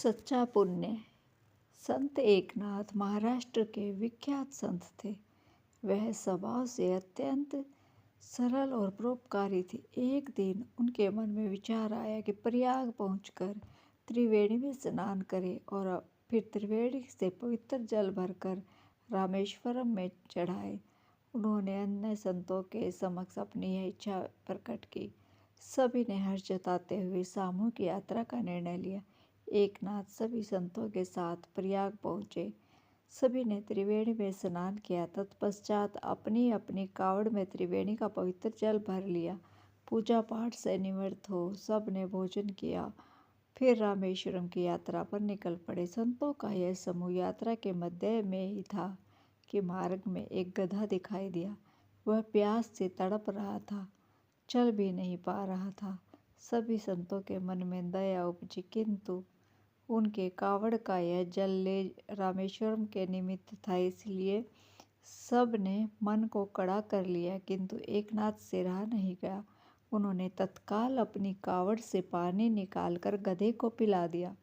सच्चा पुण्य। संत एकनाथ महाराष्ट्र के विख्यात संत थे। वह स्वभाव से अत्यंत सरल और परोपकारी थे। एक दिन उनके मन में विचार आया कि प्रयाग पहुंचकर त्रिवेणी में स्नान करें और फिर त्रिवेणी से पवित्र जल भरकर रामेश्वरम में चढ़ाएं। उन्होंने अन्य संतों के समक्ष अपनी यह इच्छा प्रकट की। सभी ने हर्ष जताते हुए सामूहिक यात्रा का निर्णय लिया। एकनाथ सभी संतों के साथ प्रयाग पहुँचे। सभी ने त्रिवेणी में स्नान किया। तत्पश्चात अपनी अपनी कावड़ में त्रिवेणी का पवित्र जल भर लिया। पूजा पाठ से निवृत्त हो सब ने भोजन किया, फिर रामेश्वरम की यात्रा पर निकल पड़े। संतों का यह समूह यात्रा के मध्य में ही था कि मार्ग में एक गधा दिखाई दिया। वह प्यास से तड़प रहा था, चल भी नहीं पा रहा था। सभी संतों के मन में दया उपजी, किंतु उनके कावड़ का यह जल ले रामेश्वरम के निमित्त था, इसलिए सब ने मन को कड़ा कर लिया। किंतु एकनाथ से रहा नहीं गया। उन्होंने तत्काल अपनी कावड़ से पानी निकालकर गधे को पिला दिया।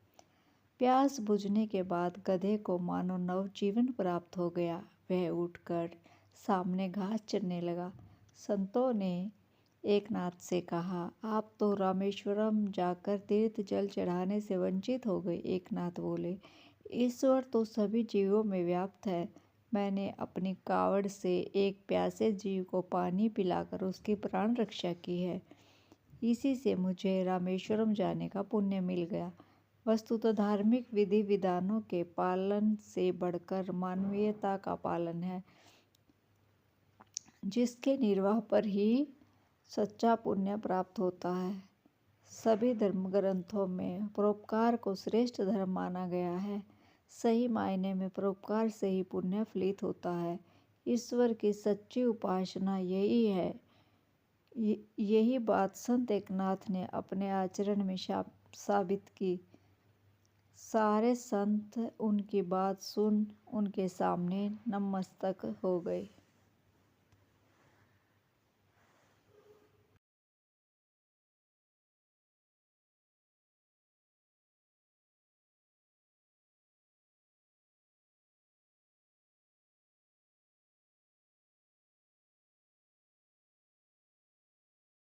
प्यास बुझने के बाद गधे को मानो नवजीवन प्राप्त हो गया। वह उठकर सामने घास चरने लगा। संतों ने एकनाथ से कहा, आप तो रामेश्वरम जाकर तीर्थ जल चढ़ाने से वंचित हो गए। एकनाथ बोले, ईश्वर तो सभी जीवों में व्याप्त है। मैंने अपनी कावड़ से एक प्यासे जीव को पानी पिलाकर उसकी प्राण रक्षा की है। इसी से मुझे रामेश्वरम जाने का पुण्य मिल गया। वस्तुतः धार्मिक विधि विधानों के पालन से बढ़कर मानवीयता का पालन है, जिसके निर्वाह पर ही सच्चा पुण्य प्राप्त होता है। सभी धर्म ग्रंथों में परोपकार को श्रेष्ठ धर्म माना गया है। सही मायने में परोपकार से ही पुण्य फलित होता है। ईश्वर की सच्ची उपासना यही है। यही बात संत एकनाथ ने अपने आचरण में साबित की। सारे संत उनकी बात सुन उनके सामने नतमस्तक हो गए।